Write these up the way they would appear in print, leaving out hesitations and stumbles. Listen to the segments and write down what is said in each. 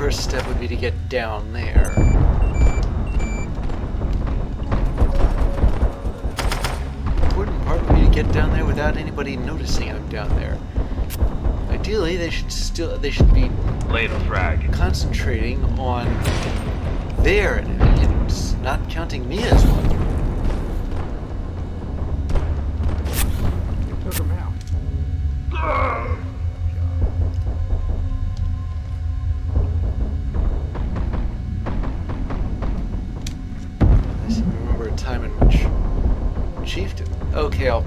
first step would be to get down there. The important part would be to get down there without anybody noticing I'm down there. Ideally, they should be Lay the frag. concentrating on their enemy and not counting me as one. Took him out. I seem to remember a time in which Chieftain... Okay, I'll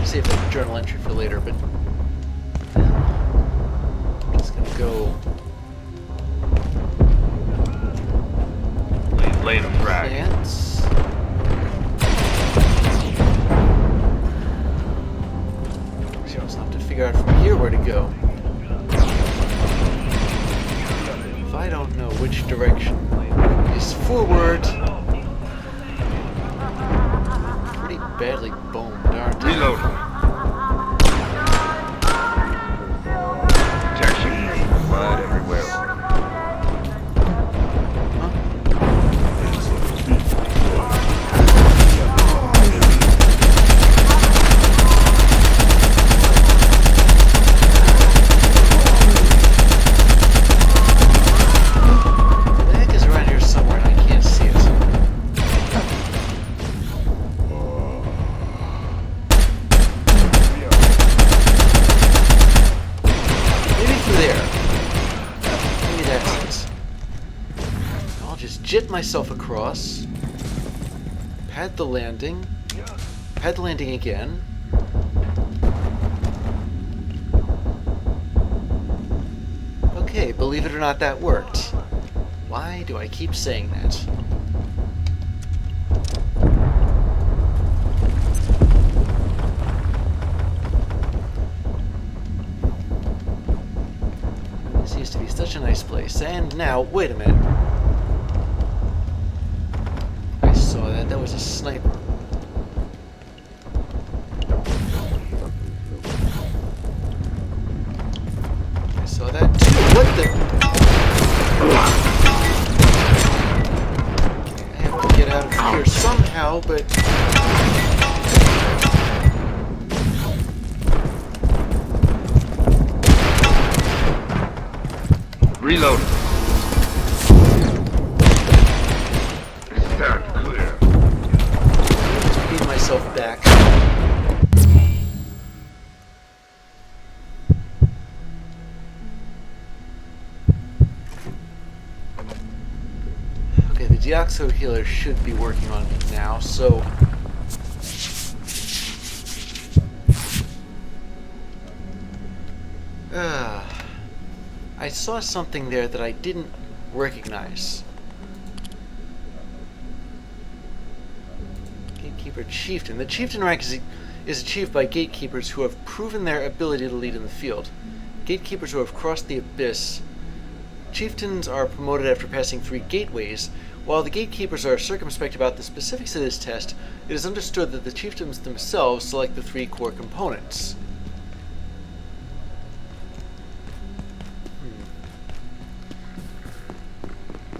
save that journal entry for later, but... I'm just gonna go... Lay the frag. Plants. So I'll have to figure out from here where to go. If I don't know which direction is forward... Pretty badly boned, aren't I? Reload. Protection. Blood everywhere. The heck is around here somewhere and I can't see it. Maybe through there. Maybe that's it. I'll just jet myself across. Pad the landing. Pad the landing again. Okay, believe it or not, that worked. Why do I keep saying that? This used to be such a nice place, and now, wait a minute. I saw that. That was a sniper. I saw that too. What the? I have to get out of here somehow, but... Reload. Stand clear. Feed myself back. Okay, the deoxo healer should be working on me now, so... I saw something there that I didn't recognize. Gatekeeper Chieftain. The Chieftain rank is achieved by gatekeepers who have proven their ability to lead in the field. Gatekeepers who have crossed the abyss. Chieftains are promoted after passing 3 gateways. While the gatekeepers are circumspect about the specifics of this test, it is understood that the chieftains themselves select the 3 core components.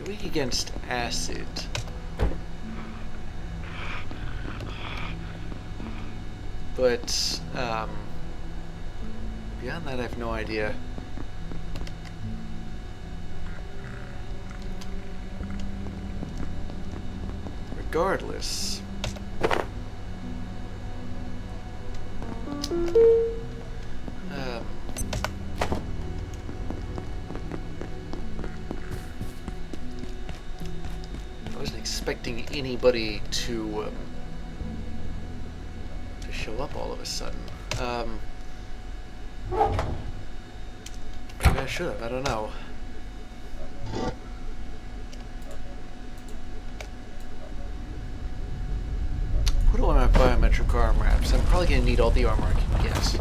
Weak against acid. But, beyond that I have no idea. Regardless. I wasn't expecting anybody to show up all of a sudden. Maybe I should have, I don't know. What do I want my biometric arm wraps? I'm probably going to need all the armor I can get.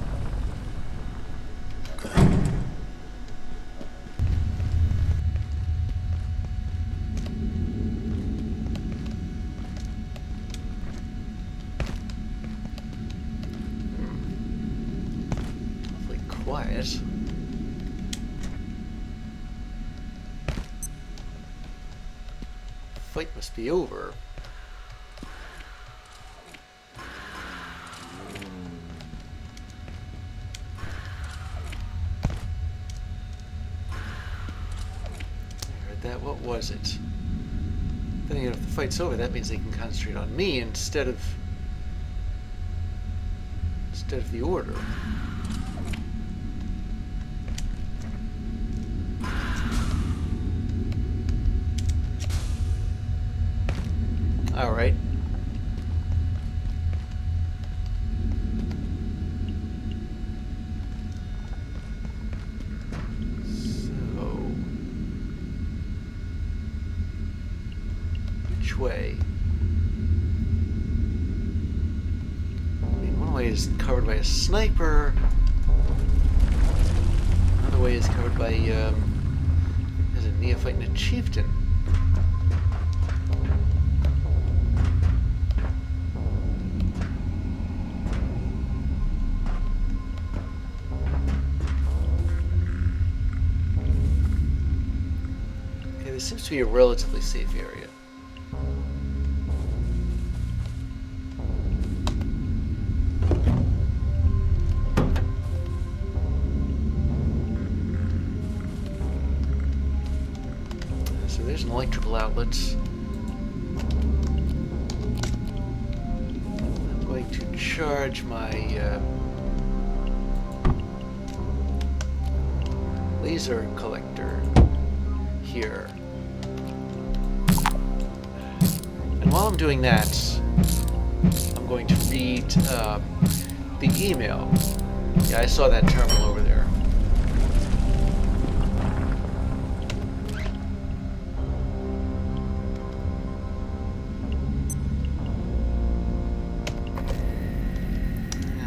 Awfully quiet. fight must be over. I heard that. What was it? Then again, if the fight's over, that means they can concentrate on me instead of the order. All right. So, which way? I mean, one way is covered by a sniper. Another way is covered by there's a neophyte and a chieftain. It seems to be a relatively safe area. So there's an electrical outlet. I'm going to charge my laser collector here. And while I'm doing that, I'm going to read the email. Yeah, I saw that terminal over there.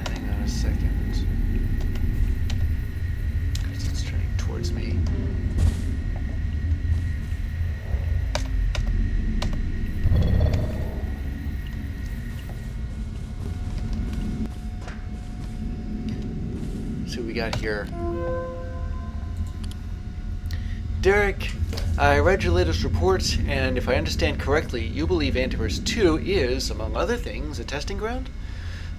Hang on a second. Because it's turning towards me. See what we got here. Derek, I read your latest report, and if I understand correctly, you believe Antiverse 2 is, among other things, a testing ground?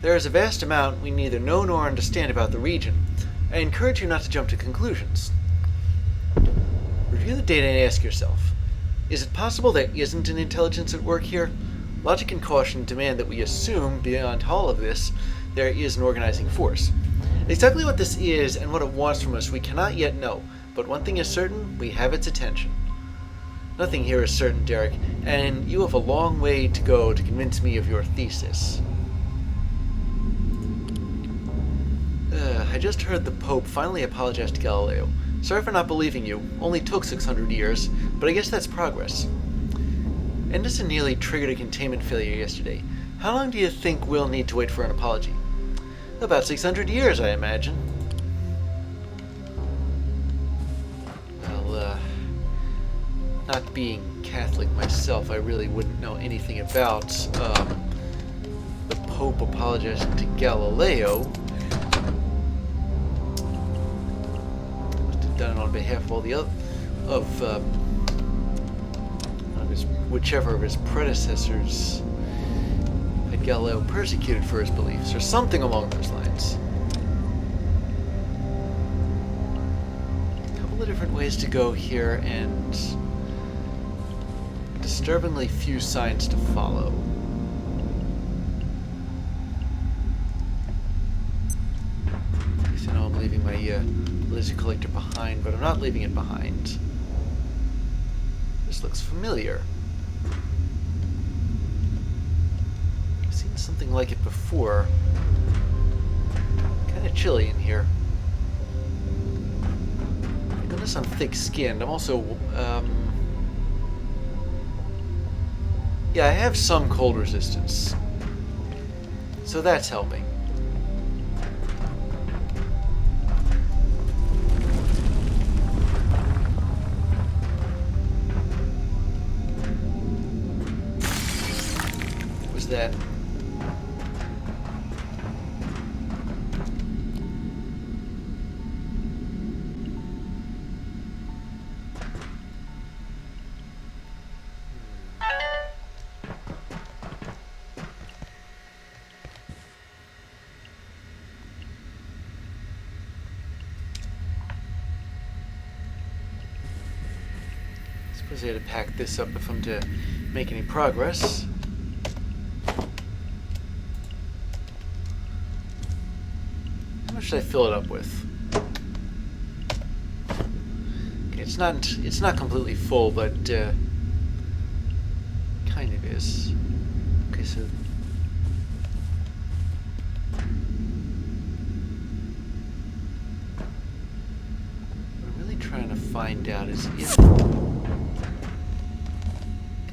There is a vast amount we neither know nor understand about the region. I encourage you not to jump to conclusions. Review the data and ask yourself, is it possible there isn't an intelligence at work here? Logic and caution demand that we assume, beyond all of this, there is an organizing force. Exactly what this is and what it wants from us we cannot yet know, but one thing is certain, we have its attention. Nothing here is certain, Derek, and you have a long way to go to convince me of your thesis. I just heard the Pope finally apologize to Galileo. Sorry for not believing you, only took 600 years, but I guess that's progress. Anderson nearly triggered a containment failure yesterday. How long do you think we'll need to wait for an apology? About 600 years, I imagine. Well, not being Catholic myself, I really wouldn't know anything about the Pope apologizing to Galileo. Must have done it on behalf of all the other whichever of his predecessors had Galileo persecuted for his beliefs, or something along those lines. A couple of different ways to go here, and disturbingly few signs to follow. At least I know I'm leaving my laser collector behind, but I'm not leaving it behind. This looks familiar. I've seen something like it before. Kind of chilly in here. Thank goodness I'm thick-skinned. I'm also, yeah, I have some cold resistance. So that's helping. What was that? suppose I had to pack this up if I'm to make any progress. How much should I fill it up with? Okay, it's not completely full, but kind of is. Okay, so what I'm really trying to find out is if...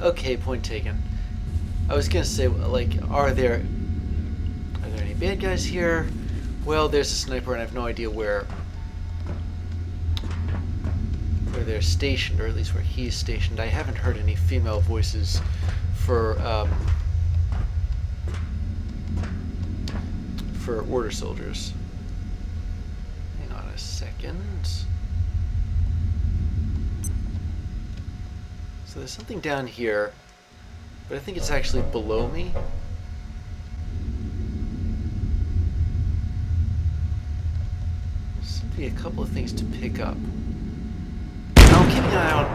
Okay, point taken. I was gonna say, like, are there any bad guys here? Well, there's a sniper, and I have no idea where they're stationed, or at least where he's stationed. I haven't heard any female voices for order soldiers. Hang on a second. So there's something down here, but I think it's actually below me. There seems to be a couple of things to pick up. Now I'm keeping an eye on...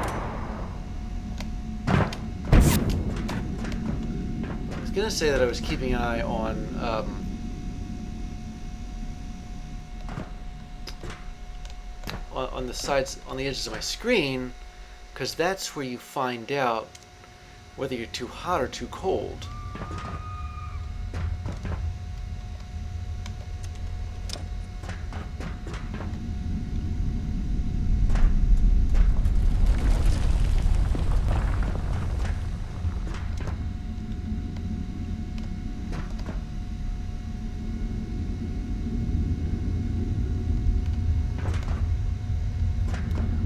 I was gonna say that I was keeping an eye on the sides, on the edges of my screen, because that's where you find out whether you're too hot or too cold.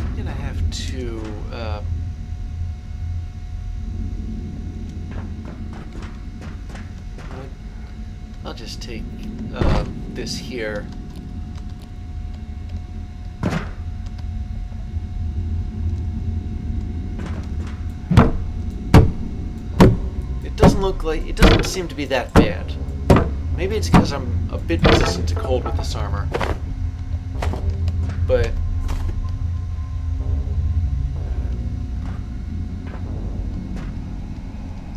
I'm gonna have to I'll just take this here. It doesn't seem to be that bad. Maybe it's because I'm a bit resistant to cold with this armor. But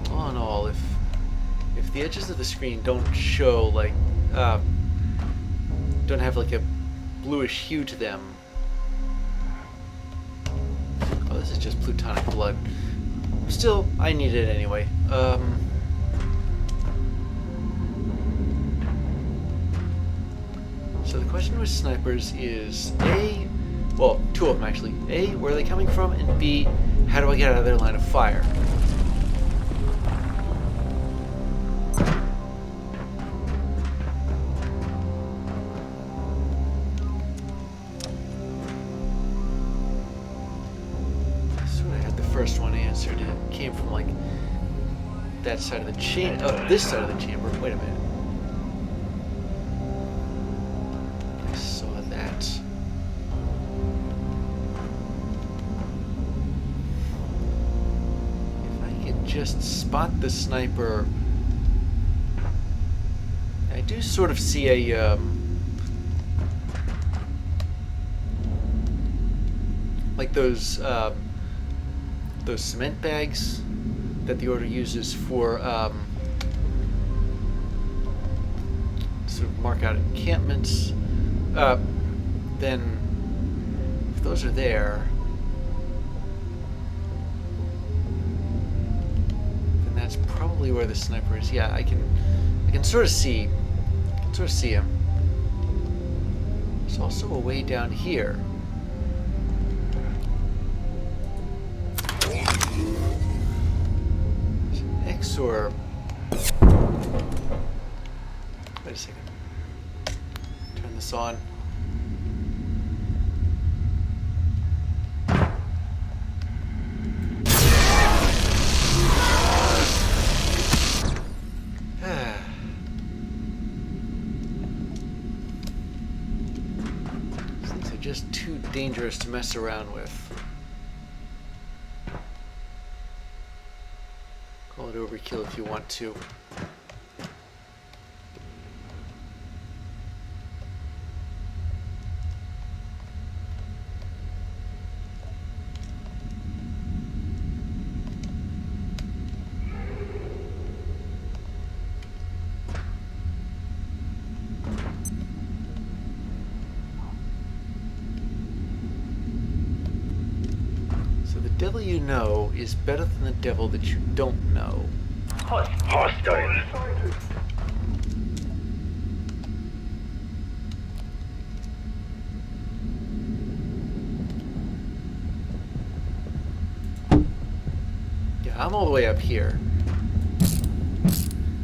all in all, if the edges of the screen don't show like don't have like a bluish hue to them. Oh, this is just plutonic blood. Still, I need it anyway. So the question with snipers is A, well, two of them actually. A, where are they coming from? And B, how do I get out of their line of fire? First one answered. It came from like that side of the chamber. Oh, this side of the chamber. Wait a minute. I saw that. If I could just spot the sniper. I do sort of see a like those cement bags that the Order uses for sort of mark out encampments. Then, if those are there, then that's probably where the sniper is. Yeah, I can sort of see him. There's also a way down here. Or wait a second. Turn this on. These things are just too dangerous to mess around with. Call it overkill if you want to. The devil you know is better than the devil that you don't know. Hostile. Yeah, I'm all the way up here.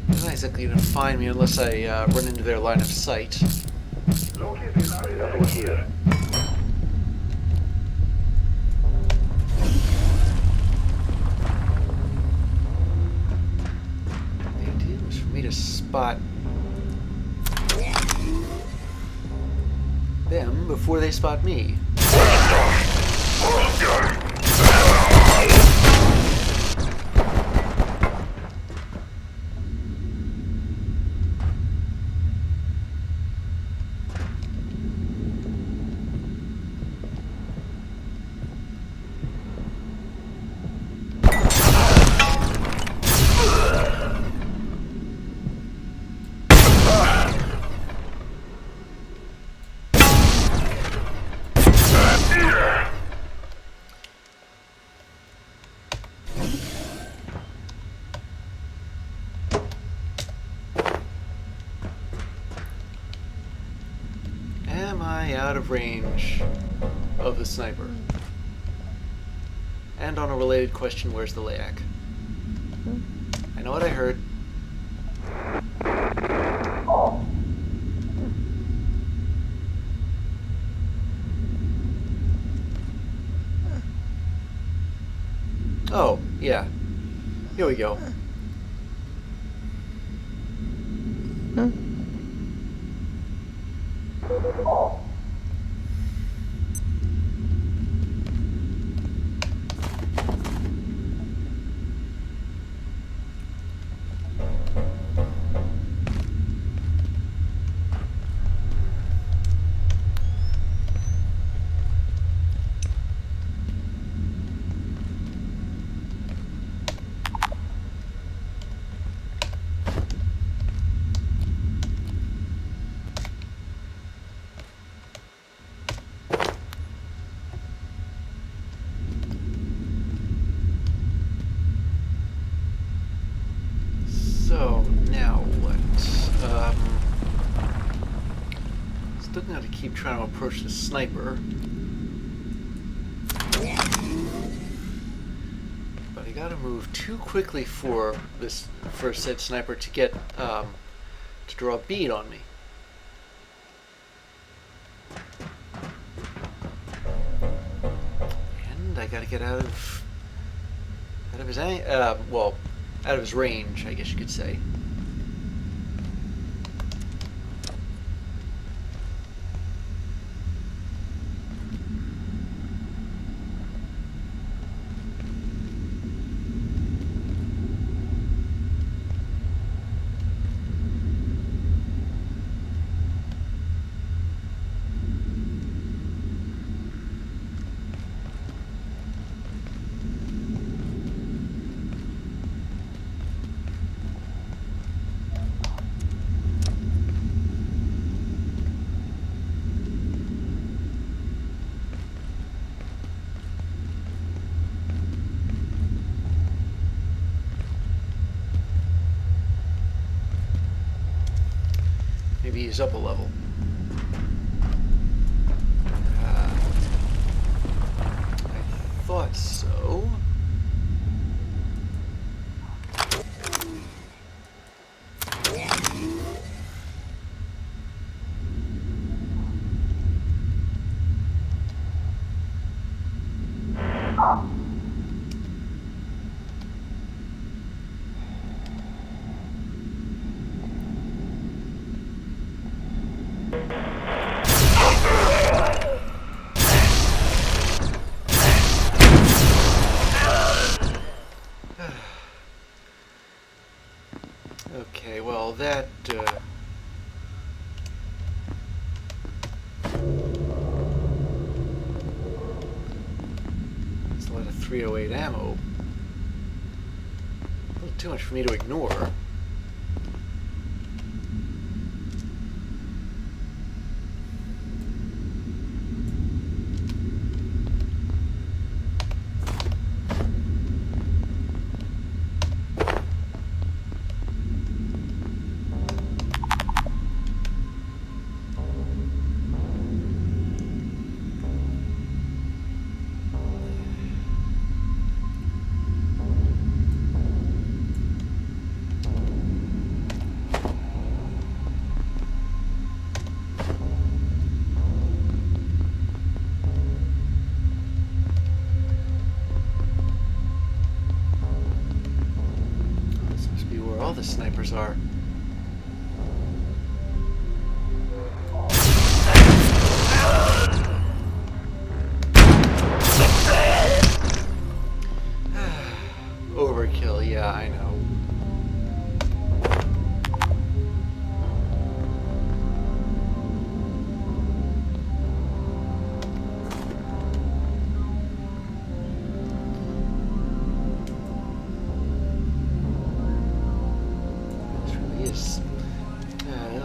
They're not exactly gonna find me unless I run into their line of sight. Nothing here. The idea was for me to spot them before they spot me. Am I out of range of the sniper? And on a related question, where's the layak? I know what I heard. Oh, yeah. Here we go. So, now what? Still gonna have to keep trying to approach the sniper. But I gotta move too quickly for said sniper to get, to draw a bead on me. And I gotta get out of his well, out of his range, I guess you could say. Maybe he's up a level. I thought so. Okay, well that that's a lot of 308 ammo. A little too much for me to ignore. the snipers are. Overkill, yeah, I know.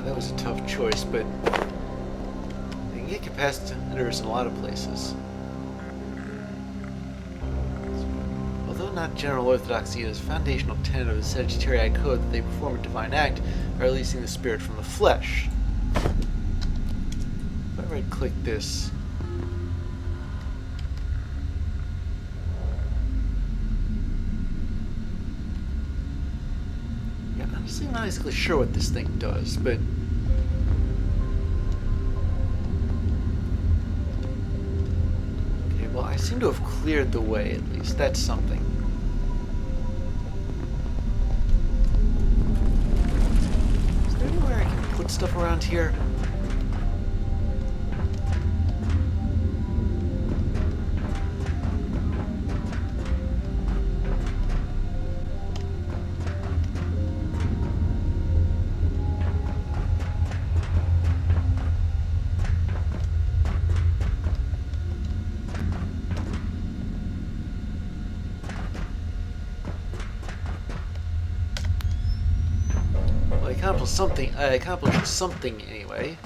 That was a tough choice, but they can get capacitors in a lot of places. Although not general orthodoxy, it is a foundational tenet of the Sagittarii code that they perform a divine act by releasing the spirit from the flesh. If I right-click this, honestly, I'm not exactly sure what this thing does, but okay, well, I seem to have cleared the way, at least. That's something. Is there anywhere I can put stuff around here? I accomplished something anyway.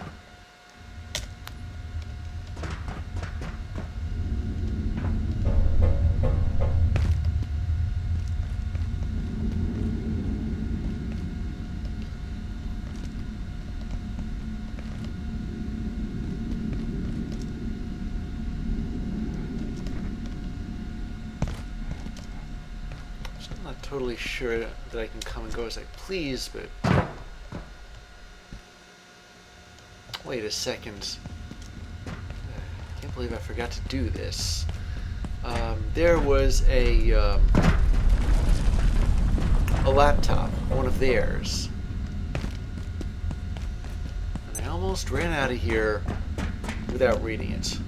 I'm not totally sure that I can come and go as I please, but wait a second. Can't believe I forgot to do this. There was a laptop, one of theirs. And I almost ran out of here without reading it.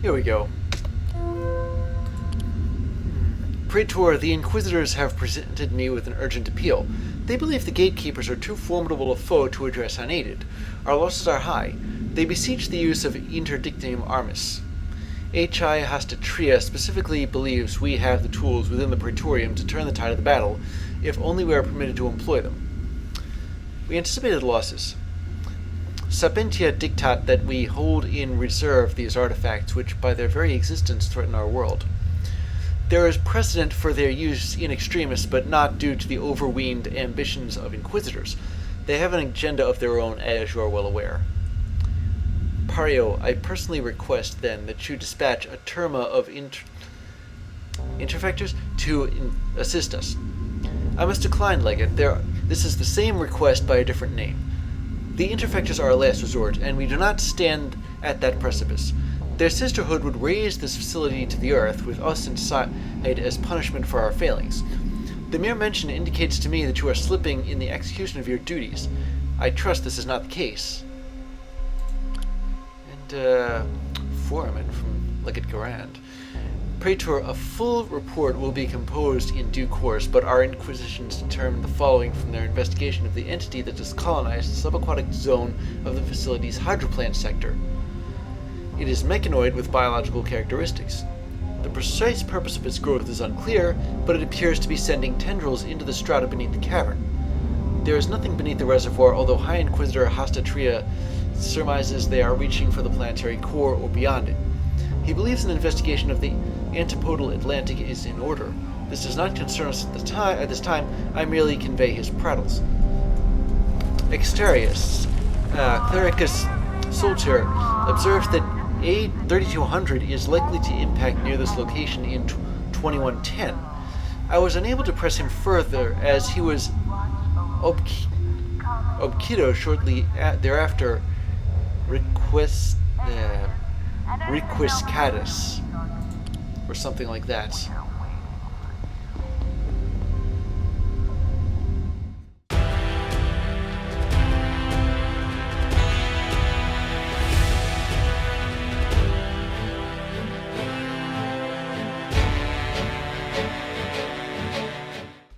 Here we go. Praetor, the Inquisitors have presented me with an urgent appeal. They believe the gatekeepers are too formidable a foe to address unaided. Our losses are high. They beseech the use of interdictum armis. H.I. Hastatria specifically believes we have the tools within the Praetorium to turn the tide of the battle, if only we are permitted to employ them. We anticipated losses. Sapientia dictat that we hold in reserve these artifacts which by their very existence threaten our world. There is precedent for their use in extremis, but not due to the overweened ambitions of Inquisitors. They have an agenda of their own, as you are well aware. Pario, I personally request, then, that you dispatch a terma of interfectors to assist us. I must decline, Legate. This is the same request by a different name. The interfectors are a last resort, and we do not stand at that precipice. Their sisterhood would raise this facility to the earth, with us inside as punishment for our failings. The mere mention indicates to me that you are slipping in the execution of your duties. I trust this is not the case. And, Foreman from Legate Garand. Praetor, a full report will be composed in due course, but our inquisitions determine the following from their investigation of the entity that has colonized the subaquatic zone of the facility's hydroplant sector. It is mechanoid with biological characteristics. The precise purpose of its growth is unclear, but it appears to be sending tendrils into the strata beneath the cavern. There is nothing beneath the reservoir, although High Inquisitor Hastatria surmises they are reaching for the planetary core or beyond it. He believes an investigation of the antipodal Atlantic is in order. This does not concern us at this time. I merely convey his prattles. Exterius, Clericus Solter, observes that A3200 is likely to impact near this location in 2110. I was unable to press him further as he was obquido shortly thereafter requiscatus. or something like that.